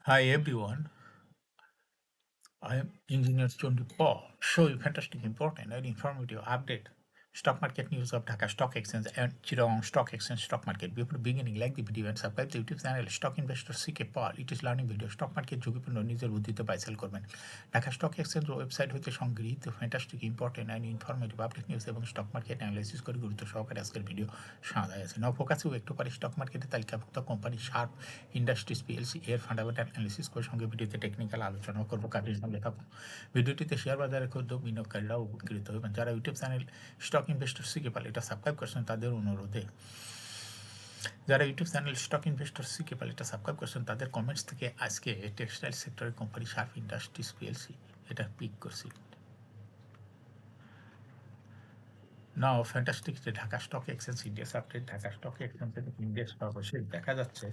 Hi everyone, I am Engineer Chondi Paul. Show you fantastic, important, and informative update. Stock market news of Dhaka Stock Exchange and Chittagong Stock Exchange stock market. Before beginning, like the video and subscribe the YouTube channel Stock Investor CK Paul. It is learning video. Stock market ঝুঁকিপূর্ণ নিজের বুদ্ধিতে buy sell করবেন। Dhaka stock exchange website হতে সংগৃহীত fantastic important and informative update news এবং stock market analysis করে গুরুত্ব সহকারে আজকের ভিডিও সাজায় আছে। নাও ফোকাসেও একটু পরে স্টক মার্কেটে তালিকাভুক্ত কোম্পানি শার্প ইন্ডাস্ট্রিজ পিএলসি এর ফান্ডামেন্টাল অ্যানালিসিস করে সঙ্গে ভিডিওতে টেকনিক্যাল আলোচনা করবো কাজের সঙ্গে থাকুন। ভিডিওটিতে শেয়ার বাজারে ক্ষুদ্র বিনিয়োগকারীরাও উপকৃত হবেন। যারা ইউটিউব চ্যানেল স্টক ইনভেস্টর শিখে পাল এটা সাবস্ক্রাইব করছেন তাদের অনুরোধে যারা ইউটিউব চ্যানেল স্টক ইনভেস্টর শিখে পাল এটা সাবস্ক্রাইব করছেন তাদের কমেন্টস থেকে আজকে টেক্সটাইল সেক্টরের কোম্পানি শার্প ইন্ডাস্ট্রিজ পিএলসি এটা পিক করছি। নাও ফ্যান্টাস্টিক যে Dhaka stock exchange India's update Dhaka stock এক্সচেঞ্জের ইন্ডিয়াস সর্বশেষ দেখা যাচ্ছে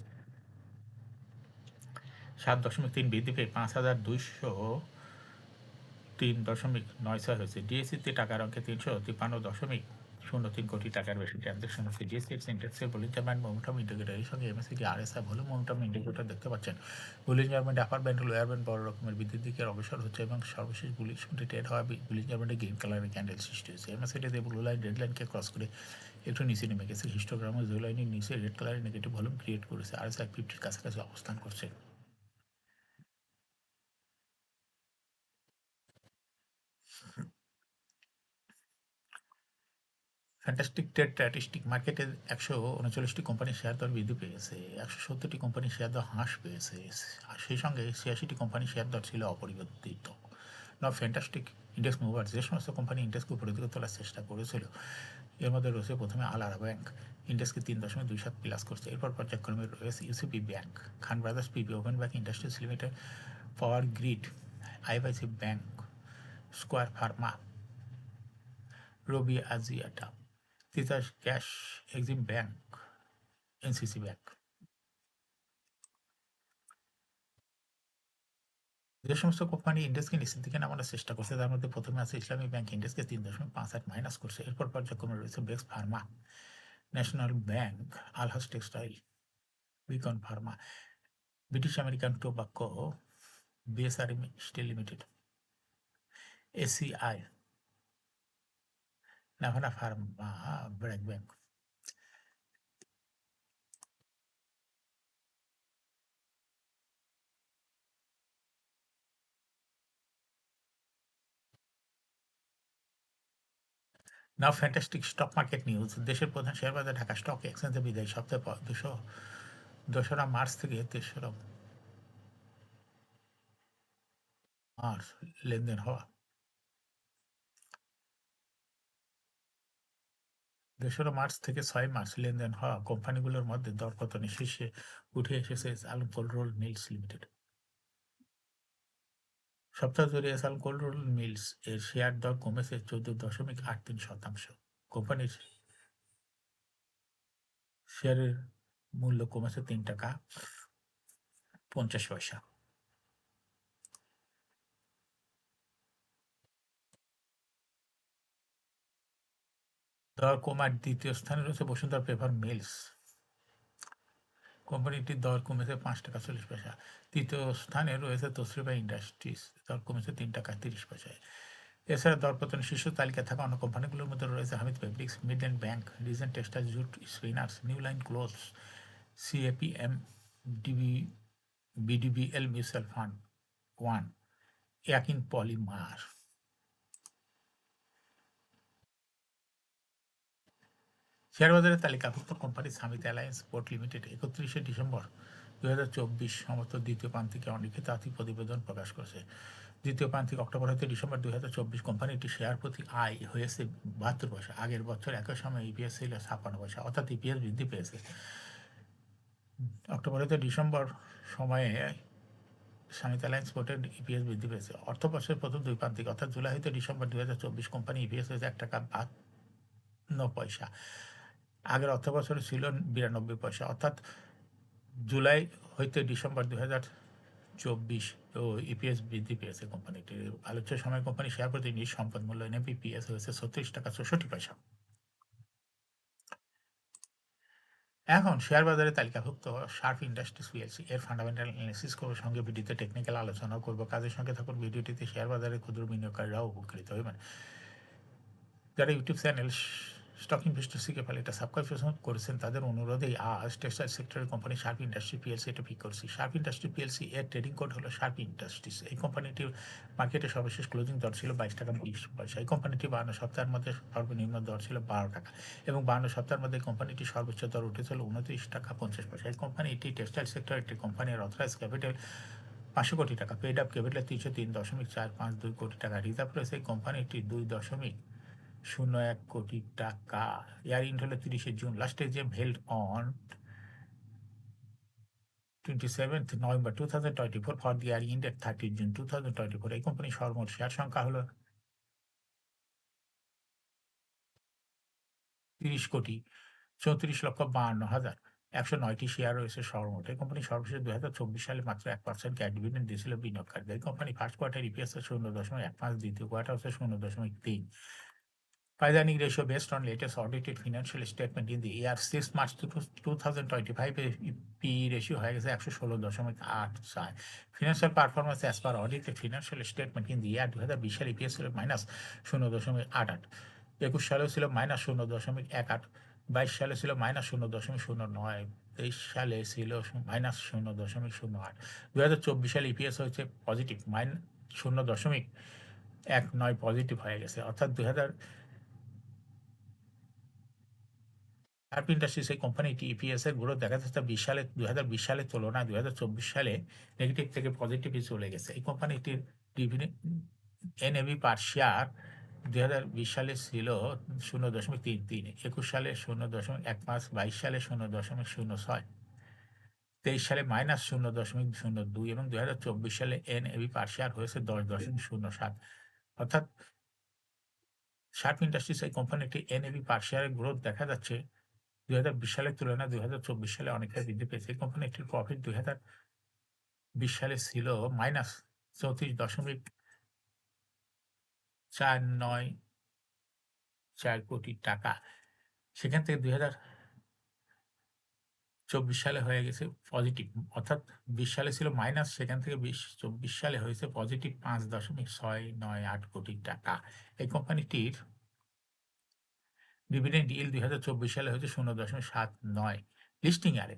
7.3 বৃদ্ধি পেয়ে 5,203.96 হয়েছে। ডিএসসিতে টাকার অঙ্কে 353.03 কোটি টাকার বেশি ট্রানজাকশন হচ্ছে। ডিএসসি ইন্ডেক্সের বুলিঞ্জার ব্যান্ড মোমেন্টাম ইন্ডিকেটর এর সঙ্গে MSCD RSI volume momentum indicator দেখতে পাচ্ছেন। Bollinger band upper band lower band বড় রকমের বৃদ্ধির দিকে অগ্রসর হচ্ছে এবং সর্বশেষ বুলিশ মধ্যে ট্রেড হওয়া বুলিঞ্জার ব্যান্ডে গ্রিন কালারের ক্যান্ডেল সৃষ্টি হয়েছে। এমএসসিডিতে ব্লু লাইন রেড লাইনকে ক্রস করে একটু নিচে নেমে গেছে। হিস্টোগ্রামে ব্লু লাইনের নিচে রেড কালারের নেগেটিভ ভলিউম ক্রিয়েট করেছে। আরএসআই 50 কাছাকাছি অবস্থান করছে। ফ্যান্টাস্টিক ট্রেড স্ট্যাটিস্টিক মার্কেটে 139টি কোম্পানির শেয়ার দর বৃদ্ধি পেয়েছে, 170টি কোম্পানির শেয়ার দর হ্রাস পেয়েছে, আর সেই সঙ্গে 86টি কোম্পানির শেয়ার দর ছিল অপরিবর্তিত। ফ্যান্টাস্টিক ইন্ডেক্স মুভার যে সমস্ত কোম্পানি ইন্ডেক্সকে উপরের দিকে তোলার চেষ্টা করেছিল এর মধ্যে রয়েছে প্রথমে আলারা ব্যাংক, ইন্ডেক্সকে 3.27 প্লাস করছে। এরপর পর্যায়ক্রমে রয়েছে UCB bank, Khan brothers PP, open bank industries limited, power grid, IFIC bank, square pharma, Robi Axiata, Titas gas, Exim bank, NCC bank. যে সমস্ত কোম্পানি ইন্ডেক্সকে নিচের দিকে নামানোর চেষ্টা করছে তার মধ্যে প্রথমে আছে ইসলামী ব্যাংক, ইন্ডেক্সকে 3.58 মাইনাস করছে। এরপর পর্যায়ক্রমে রয়েছে Bex pharma, national bank, Alhaj textile, Beacon pharma, British American Tobacco, BSRM steel limited, ACI, Navana pharma, BRAC bank. Now fantastic stock market news. দেশের প্রধান শেয়ার বাজার ঢাকা স্টক এক্সচেঞ্জে বিদায় সপ্তাহে 2রা মার্চ থেকে 3রা মার্চ লেনদেন হওয়া 2রা মার্চ থেকে 6 মার্চ লেনদেন হওয়া কোম্পানিগুলোর মধ্যে দরপতনে শীর্ষে উঠে এসেছে Alam cold roll mills limited. সপ্তাহ জুড়ে আলম কোল্ড রোল মিলস এর শেয়ার দর কমেছে 14.83%। কোম্পানির শেয়ারের মূল্য কমেছে 3 টাকা 50 পয়সা। দর কমার দ্বিতীয় স্থানে রয়েছে বসুন্ধরা পেপার মিলস, কোম্পানিটির দর কমেছে 5 টাকা 40 পয়সা। তৃতীয় স্থানে রয়েছে তসরিফা ইন্ডাস্ট্রিজ, দর কমেছে 3 টাকা 30 পয়সায়। এছাড়া দরপতনের শীর্ষ তালিকায় থাকা অন্য কোম্পানিগুলোর মধ্যে রয়েছে Hamid fabrics, Midland bank, Regent textile, jute spinners, new line clothes, CAPM, DB, BDBL mutual fund one, ইয়াকিন পলিমার। শেয়ার বাজারের তালিকাভুক্ত কোম্পানি সামিত অ্যালায়েন্স পোর্ট লিমিটেড 31শে ডিসেম্বর 2024 সমস্ত দ্বিতীয় প্রান্তিকে অলিখিত আর্থিক প্রতিবেদন প্রকাশ করেছে। দ্বিতীয় প্রান্তিক অক্টোবর হতে ডিসেম্বর 2024 কোম্পানিটি শেয়ার প্রতি আয় হয়েছে 72 পয়সা। আগের বছর একই সময় ইপিএস ছিল 56 পয়সা, অর্থাৎ ইপিএস বৃদ্ধি পেয়েছে। অক্টোবর হতে ডিসেম্বর সময়ে সামিত অ্যালায়েন্স পোর্টের ইপিএস বৃদ্ধি পেয়েছে। অর্থবর্ষের প্রথম দুই প্রান্তিক অর্থাৎ জুলাই হতে ডিসেম্বর 2024 কোম্পানি ইপিএস হয়েছে 1 টাকা 52 পয়সা। আগের অর্থবছরে ছিল 92 পয়সা। অর্থাৎ জুলাই হইতে ডিসেম্বর 2024 ইপিএস বৃদ্ধি পেয়েছে কোম্পানিটির। আলোচ্য সময় কোম্পানি শেয়ার প্রতি নিজ সম্পদ মূল্য এনএপিপিএস হয়েছে 36 টাকা 64 পয়সা। এখন শেয়ার বাজারে তালিকাভুক্ত শার্প ইন্ডাস্ট্রিজ পিএলসি এর ফান্ডামেন্টাল অ্যানালিসিস করবো, সঙ্গে ভিডিওতে টেকনিক্যাল আলোচনা করবো। কাজের সঙ্গে থাকুন ভিডিওটিতে। শেয়ার বাজারে ক্ষুদ্র বিনিয়োগকারীরাও উপকৃত হবেন। যারা ইউটিউব চ্যানেল স্টক ইনভেস্টর শিখে ফেলে এটা সাবস্ক্রাইব করেছেন, তাদের অনুরোধেই আজ টেক্সটাইল সেক্টরের কোম্পানি শার্প ইন্ডাস্ট্রি পিএলসি এটা পিক করছি। শার্প ইন্ডাস্ট্রি পিএলসি এর ট্রেডিং কোড হলো শার্প ইন্ডাস্ট্রিজ। এই কোম্পানিটির মার্কেটে সর্বশেষ ক্লোজিং দর ছিল 22 টাকা 20 পয়সা। এই কোম্পানিটি 52 সপ্তাহের মধ্যে সর্বনিম্ন দর ছিল 12 টাকা এবং 52 সপ্তাহের মধ্যে কোম্পানিটি সর্বোচ্চ দর উঠেছিল 29 টাকা 50 পয়সা। এই কোম্পানিটি টেক্সটাইল সেক্টর একটি কোম্পানির অথরাইজ ক্যাপিটাল 500 কোটি টাকা, পেড আপ ক্যাপিটাল 303.452 কোটি টাকা, রিজার্ভ রয়েছে এই কোম্পানিটি 2.01 কোটি টাকা। ইয়ার ইন্ড হলো 30 জুন, লাস্টে যে held on 27 November 2024 for the year ইন্ড at 30 June 2024। এই কোম্পানির সর্বমোট শেয়ার সংখ্যা হলো 30,34,52,109টি শেয়ার রয়েছে সর্বমোট। এই কোম্পানি সর্বশেষ 2024 সালে মাত্র 1% ক্যাশ ডিভিডেন্ড দিয়েছিল বিনিয়োগকারীদের। এই কোম্পানি ফার্স্ট কোয়ার্টার ইপিএস 0.15, দ্বিতীয় কোয়ার্টার হচ্ছে 0.3। Pioneering ratio based on latest audited financial statement in the year 6 March 2025 P ratio হয়ে গেছে 116.84। Financial performance as per audited financial statement in the year 2020 সালে EPS ছিল -0.88, 21 সালেও ছিল -0.18, 22 সালে ছিল -0.09, 23 সালে ছিল -0.08। 2024 সালে ইপিএস হয়েছে পজিটিভ -0.19 পজিটিভ হয়ে গেছে। অর্থাৎ শার্প ইন্ডাস্ট্রিজ এই কোম্পানিটি ইপিএস এর গ্রোথ দেখা যাচ্ছে 2020 সালের তুলনায় 2024 সালে নেগেটিভ থেকে পজিটিভে চলে গেছে। এই কোম্পানিটির ডিভিডেন্ড এনএভি পার শেয়ার 2020 সালে ছিল 0.33, 21 সালে 0.15, 22 সালে 0.06, 23 সালে -0.02 এবং 2024 সালে এনএভি পার শেয়ার হয়েছে 10.07। অর্থাৎ শার্প ইন্ডাস্ট্রিজ এই কোম্পানিটি এনএভি পার শেয়ারের গ্রোথ দেখা যাচ্ছে 2020 সালের তুলনায় 2024 সালে অনেকটা বৃদ্ধি পেয়েছে। এই কোম্পানিটির প্রফিট 2020 সালে ছিল -34.494 কোটি টাকা। সেখান থেকে 2024 সালে হয়ে গেছে পজিটিভ, অর্থাৎ 20 সালে ছিল মাইনাস, সেখান থেকে 24 সালে হয়েছে পজিটিভ 5.698 কোটি টাকা। এই কোম্পানিটির ডিভিডেন্ড ইল্ড 2024 সালে হয়েছে 0.79। লিস্টিং আরে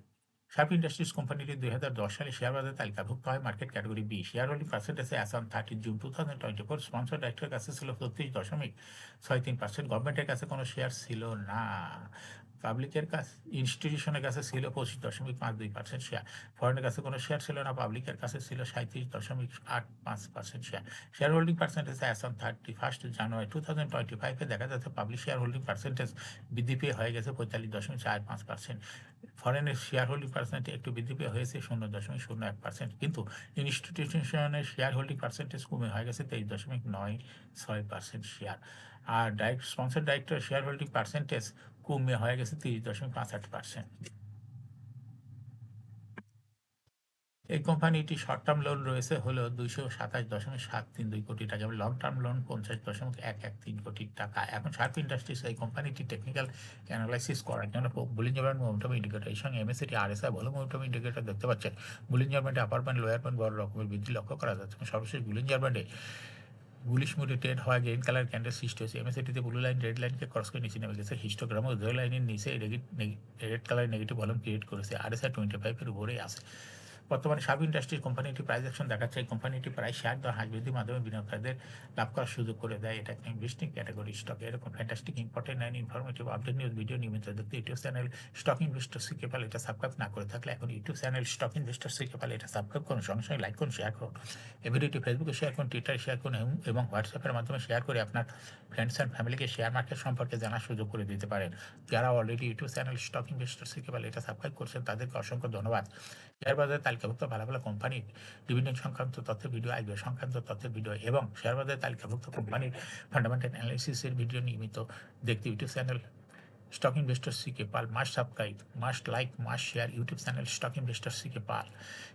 শার্প ইন্ডাস্ট্রিজ কোম্পানিটি 2010 সালে শেয়ার বাজারে তালিকাভুক্ত হয় market category B. Share holding percentage as on 30 June 2024 sponsor ডাইরেক্টরের কাছে ছিল 34.63%। গভর্নমেন্টের কাছে কোনো শেয়ার ছিল না। পাবলিকের কাছে ইনস্টিটিউশনের কাছে ছিল 25.52% শেয়ার। ফরেনের কাছে কোনো শেয়ার ছিল না। পাবলিকের কাছে ছিল 37.85% share. Share holding percentage as on 31 জানুয়ারি 2025 দেখা যাচ্ছে পাবলিক শেয়ার হোল্ডিং পার্সেন্টেজ বৃদ্ধি পেয়ে হয়ে গেছে 45.45%। ফরেনের শেয়ার হোল্ডিং পার্সেন্টেজ একটু বৃদ্ধি পেয়ে হয়েছে 0.01%, কিন্তু ইনস্টিটিউশনের শেয়ার হোল্ডিং পার্সেন্টেজ কমে হয়ে গেছে 23.96% শেয়ার। আর sponsor director share holding percentage কমে হয়ে গেছে 30.58%। এই কোম্পানিটি শর্ট টার্ম লোন রয়েছে হলো 227.732 কোটি টাকা এবং লং টার্ম লোন 50.113 কোটি টাকা। এখন শার্প ইন্ডাস্ট্রিজ এই কোম্পানিটি টেকনিক্যাল অ্যানালাইসিস করার জন্য বুলিঞ্জার ব্যান্ড মোমেন্টাম ইন্ডিকেটর এর সঙ্গে এমএসসিটি আরএসআই ভালো মোমেন্টাম ইন্ডিকেটর দেখতে পাচ্ছেন। বুলিঞ্জার ব্যান্ডে আপার ব্যান্ড লোয়ার ব্যান্ড বড় রকমের বৃদ্ধি লক্ষ্য করা যাচ্ছে। সর্বশেষ বুলিঞ্জার ব্যান্ডে বুলিশ মুডে ট্রেড হওয়া গ্রিন কালার ক্যান্ডেল সৃষ্টি হয়েছে। এমএসসিটিতে ব্লু লাইন রেড লাইনকে ক্রস করে নিচে নেমে গেছে। হিস্টোগ্রামও উদয় লাইনের নিচে red colour negative volume create করেছে। আরএসআই 25 এর উপরেই আছে। বর্তমানে শার্প ইন্ডাস্ট্রিজ কোম্পানিটি প্রাইস অ্যাকশন দেখাচ্ছে। এই কোম্পানিটি প্রায় শেয়ার দর হ্রাস বৃদ্ধির মাধ্যমে বিনিয়োগকারীদের লাভ করার সুযোগ করে দেয়। এটা একটা ইনভেস্টিং ক্যাটাগরি স্টক। এরকম fantastic important and informative update news video নিয়মিত দেখতে ইউটিউব চ্যানেল স্টক ইনভেস্টর শিখে পেলে এটা সাবস্ক্রাইব না করে থাকলে এখন ইউটিউব চ্যানেল স্টক ইনভেস্টর শিখে পেলে এটা সাবস্ক্রাইব করুন, সঙ্গে সঙ্গে লাইক করুন, শেয়ার করুন। এই ভিডিওটি ফেসবুকে শেয়ার করুন, টুইটারে শেয়ার করুন এবং হোয়াটসঅ্যাপের মাধ্যমে শেয়ার করে আপনার ফ্রেন্ডস অ্যান্ড ফ্যামিলিকে শেয়ার মার্কেট সম্পর্কে জানার সুযোগ করে দিতে পারেন। যারা already YouTube channel stock investor শিখে পেলে এটা সাবস্ক্রাইব করছেন তাদেরকে অসংখ্য ধন্যবাদ। শেয়ার বাজারে তালিকাভুক্ত ভালো ভালো কোম্পানির ডিভিডেন্ড সংক্রান্ত তথ্যের ভিডিও, আইপিও সংক্রান্ত তথ্যের ভিডিও এবং শেয়ার বাজারে তালিকাভুক্ত কোম্পানির ফান্ডামেন্টাল অ্যানালিসিসের ভিডিও নিয়মিত দেখতে YouTube channel stock investor CK Pal must subscribe, must like, must share YouTube channel stock investor CK Pal.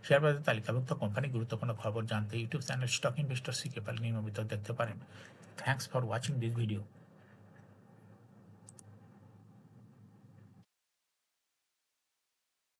Share বাজারে তালিকাভুক্ত কোম্পানি গুরুত্বপূর্ণ খবর জানতে YouTube channel stock investor CK Pal নিয়মিত দেখতে পারেন। Thanks for watching this video.